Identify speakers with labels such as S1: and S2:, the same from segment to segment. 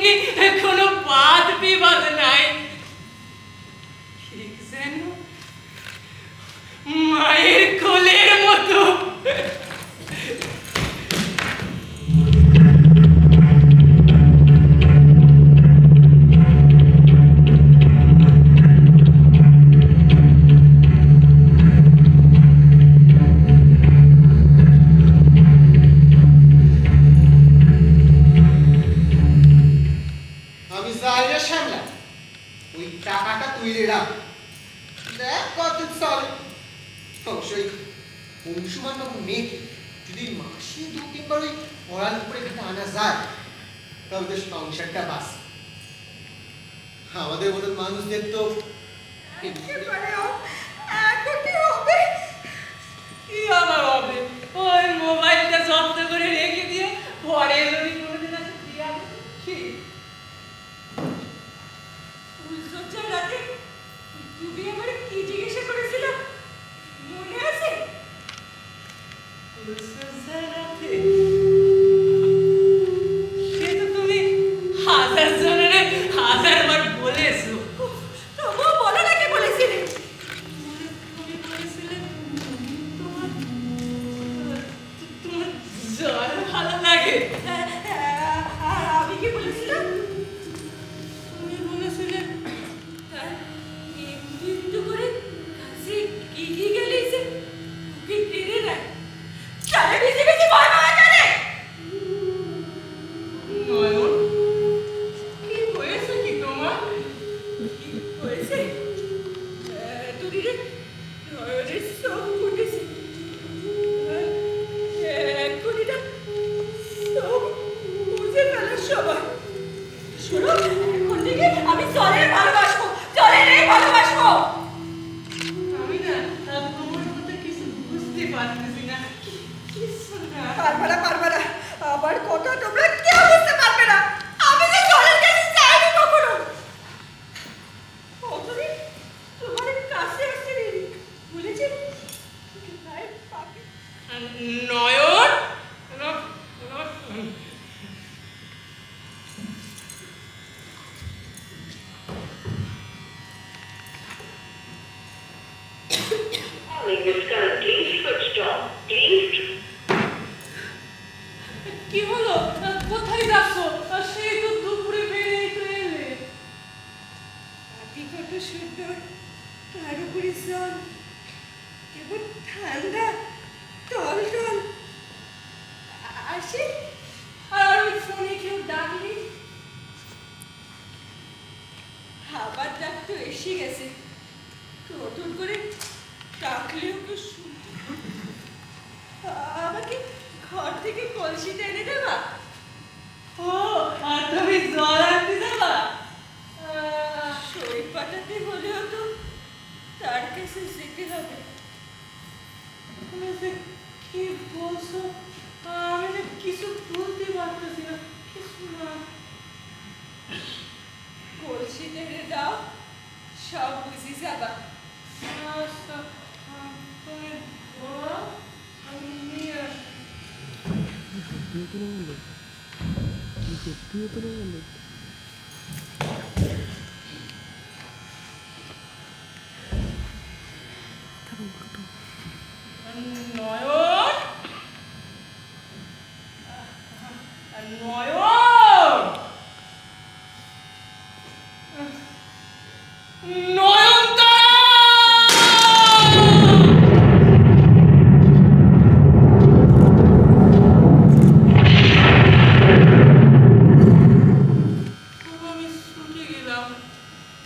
S1: অমনি কোনো বাদ বিবাদ নাই, ঠিক যেন মায়ের কোলের মতো।
S2: আমাদের মতো মানুষদের তো
S1: কি আবার হবে? ওই মোবাইলটা জব্দ করে রেখে দিয়ে পরে যদি কোনোদিন আছে দিয়ে আনবে। কি
S3: ফুলসজ্জার রাতে তুমি আমার কি জিজ্ঞাসা করেছিল মনে আছে?
S1: ফুলসজ্জার রাতে সে তো তুমি হাজার জনের হাজারবার বলেছো।
S3: তবুও বলো না কি বলেছিলে।
S1: তুমি বলেছিলে তোমার জল ভালো লাগে।
S3: আর আমি কি বলেছিলাম?
S1: তুমি বলেছিলে
S3: একটু করে কাছে কি গেলেছে ওকে টেনে নেয় তারা বেশি বেশি ভয় পাওয়া জানে।
S1: নয়ন, কি হয়েছে কি তোমার?
S3: কি হয়েছে? দুদিনে নয়নের চোখ ফুটেছে। এক্ষুনি না চোখ বুঝে ফেলার সময়। শোনো, এখন থেকে আমি জলের ভালোবাসবো, জলেরই ভালোবাসবো।
S1: আমি না তোমার কথা কিছু বুঝতে পারতেছি না। কিছু না।
S3: পারবে না আমার কথা তোমরা কেউ বুঝতে পারবে না। আমি যে জলের কাছে যাইনি কখনো। কতদিন তোমার কাছে আসিনি বলেছি গায়ে পাখি।
S1: নয়ন, কি হলো? কোথায় যাচ্ছ? সেই তো দুপুরে বেরিয়ে তো এলে।
S3: পাখি কত সুন্দর, তার উপরে জল কেমন ঠান্ডা টল টল। আসি
S1: আর ওই ফোনে কেউ ডাকলি?
S3: আবার ডাক তো এসে গেছে। নতুন করে ডাকলেও তো শুনতে। আমাকে ঘর থেকে কলসিটা এনে দেবা?
S1: ও, আর তুমি জল আনতে যাবা?
S3: সই পাঠাতে হলেও তো তার কাছে যেতে হবে।
S1: তুমি যে কি বলছো আমি না কিছু বলতে পারতেছি না। কিছু না।
S3: কলসিটা এনে দাও, সব বুঝে যাবা।
S1: আচ্ছা, তুমি বলো, আমি নিয়ে আসি। নয়ন, নয়ন, নয়নতারা! আমি ছুটে গেলাম,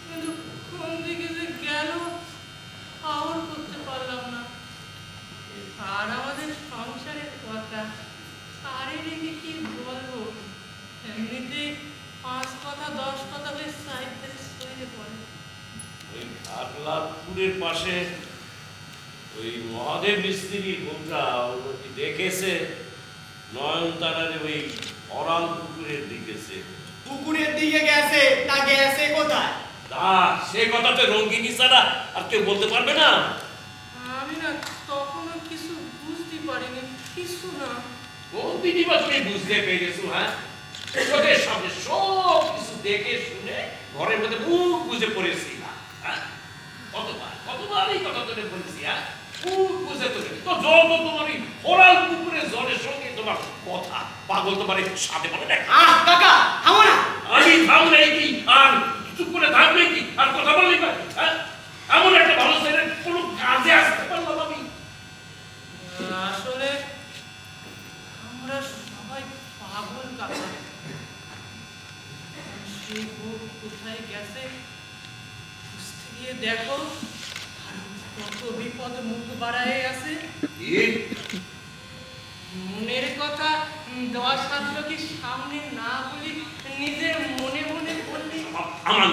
S1: কিন্তু কোন দিকে যে গেল খবর করতে পারলাম না। আর আমাদের সংসারের কথা আরে রেখে কি বলবো? এমনিতেই 5 কথা 10 কথা হয়ে সাইডে সরে পড়ে।
S4: ওই ঘাটলাপুরের পাশে ওই মহাদেব মিস্ত্রির বউটা দেখেছে নয়নতারার ওই অরাম পুকুরের দিকেছে।
S2: পুকুরের দিকে গেছে, তা গেছে কোথায়?
S4: তা সে কথা তো রঙ্গিনী ছাড়া আর কেউ বলতে পারবে না।
S1: আমি না তখনও কিছু বুঝতে পারিনি, কিছু না।
S4: কোন দিনই বা তুমি বুঝতে পেরেছো? হ্যাঁ, চোখের সামনে সব দেখে শুনে ঘরের মধ্যে মুখ বুঝে পড়েছি না। হ্যাঁ? কতবার এই কথা তোরে বলেছি, হ্যাঁ? মুখ বুঝে তোরে তো জল তো তোমার ওই ওরাল পুকুরে জলের সঙ্গে তোমার কথা পাগল তোমার সাথে বলে না।
S2: আহ কাকা থামো না।
S4: আমি থামলে কি আর চুপ করে থাকলে কি আর কথা বললি না? হ্যাঁ? এমন একটা ভালো ছেলে কোনো কাজে আসতে পারলাম আমি।
S1: আসলে আমরা সবাই পাগল কাকা। সেই বুক কোথায় গেছে খুঁজতে গিয়ে দেখো আর কত বিপদ মুখ বাড়ায় আছে। মনের কথা 10 লোকের সামনে না বলি নিজের মনে মনে বললি।
S4: আমার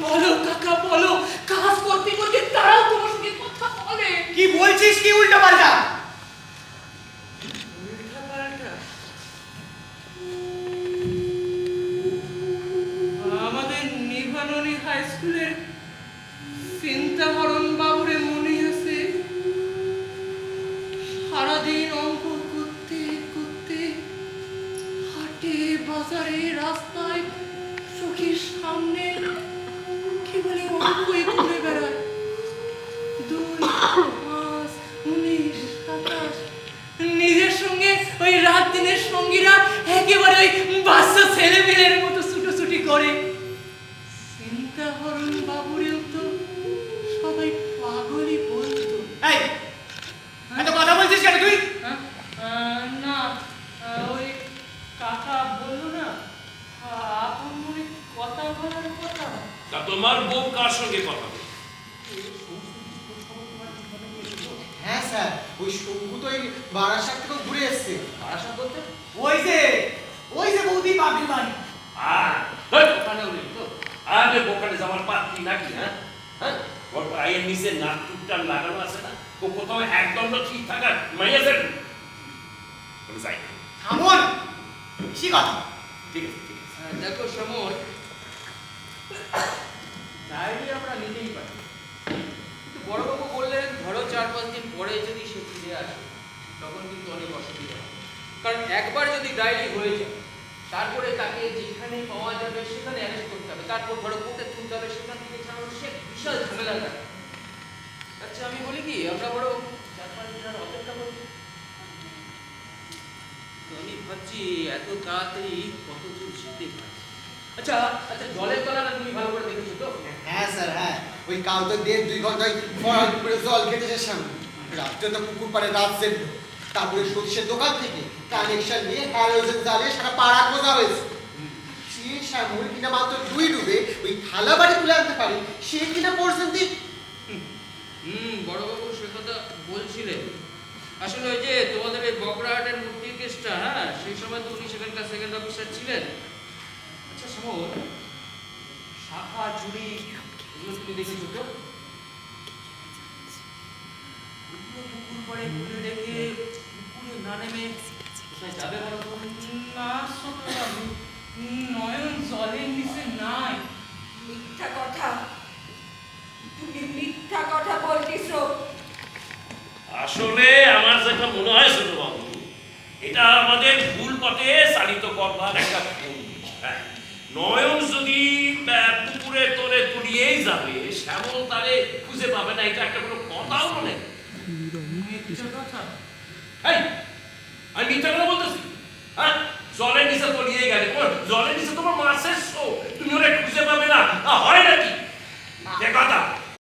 S1: বলো কাকা বলো, কাজ করতে করতে তারাও তোমার সঙ্গে কথা বলে।
S2: কি বলছিস কি উল্টো পাল্টা?
S1: উল্টাপাল্টা? আমাদের নির্বাণনী হাই স্কুলের চিন্তাহরণ বাবুরে মনে আছে সারাদিন অঙ্ক করতে করতে হাটে বাজারে রাস্তায় চোখের সামনে কি বলে অঙ্কই ঘুরে বেড়ায়। 2, 5, 19, 27 নিজের সঙ্গে ওই রাত দিনের সঙ্গীরা একেবারে ওই বাচ্চা ছেলেমেয়ের মতো ছুটোছুটি করে। চিন্তাহরণ বাবুরেও তো সবাই পাগলই বলতো।
S2: এই এত কথা বলছিস কেন তুই?
S1: না ওই কাকা বললো না আপন মনে কথা বলার কথা।
S4: তা তোমার বউ কার সঙ্গে কথা বলে?
S5: হ্যাঁ স্যার, ওই শঙ্কু তো এই বারাসাত থেকে ঘুরে এসছে।
S4: বারাসাত বলতে?
S2: ওই যে বৌদি বাবির বাড়ি।
S4: ওখানে উনি তো আরে বোকালে যাওয়ার পাত্রী নাকি? হ্যাঁ হ্যাঁ, ওর পায়ের নিচে নাক টুকটান লাগানো আছে না, ও কোথাও একদণ্ড ঠিক থাকার মাইয়া যাবে যাই।
S2: থামো না, বেশি কথা।
S4: ঠিক আছে ঠিক আছে।
S6: দেখো সমর, ডায়েরি আমরা নিতেই পারি, কিন্তু বড়বাবু বললেন ধরো 4-5 দিন পরে যদি সে ফিরে আসে তখন কিন্তু অনেক অসুবিধা হবে। কারণ একবার যদি ডায়েরি হয়ে যায় তারপরে তাকে যেখানে পাওয়া যাবে সেখানে অ্যারেস্ট করতে হবে, তারপর ধরো কোর্টে তুলতে হবে, সেখান থেকে ছাড়ানো সে বিশাল ঝামেলা থাকে। আচ্ছা আমি বলি কি, আমরা বড় 4-5 দিন আর অপেক্ষা করি। তো আমি ভাবছি এত তাড়াতাড়ি কত দূর যেতে পারি। আচ্ছা আচ্ছা, জলের তলাটা তুমি ভালো করে দেখেছো তো?
S5: হ্যাঁ স্যার, হ্যাঁ, ওই কাল তো 1.5-2 ঘন্টায় ফরাল পুকুরে জল খেতেছে সামনে। রাত্রে তো পুকুর পাড়ে রাত সেদ্ধ। তারপরে সতীশের দোকান থেকে কানেকশন নিয়ে হ্যালোজেন জ্বালিয়ে সারা পাড়া খোঁজা হয়েছে। সে শ্যামল কিনা মাত্র 2 ডুবে ওই থালা বাড়ি তুলে আনতে পারে, সে কিনা পর্যন্ত
S6: বড়বাবু সে কথা বলছিলেন। আসলে ওই যে তোমাদের এই বকরাহাটের মূর্তির কেসটা, হ্যাঁ সেই সময় তো উনি সেখানকার সেকেন্ড অফিসার ছিলেন। আচ্ছা সমর, শাখা চুরি এগুলো তুমি দেখেছো তো? এগুলো পুকুর পাড়ে খুলে রেখে পুকুরে না নেমে কোথায় যাবে বলো তো?
S1: না ছোটবাবু, নয়ন জলের নিচে নাই।
S3: মিথ্যা কথা, তুমি মিথ্যা কথা বলতেছো।
S4: আসলে আমার যেটা মনে হয় ছোট বাবু, এটা আমাদের ভুল পথে চালিত করবার একটা ভঙ্গি। হ্যাঁ, নয়ন যদি পুকুরে তোরে তুলিয়েই যাবে, শ্যামল তারে খুঁজে পাবে না, এটা একটা কোনো কথাও মনে।
S1: মিথ্যা কথা?
S4: এই, আমি মিথ্যা কথা বলতেছি? হ্যাঁ, জলের নিচে তলিয়ে গেলে, জলের নিচে তোমার মাছের শো, তুমি ওরা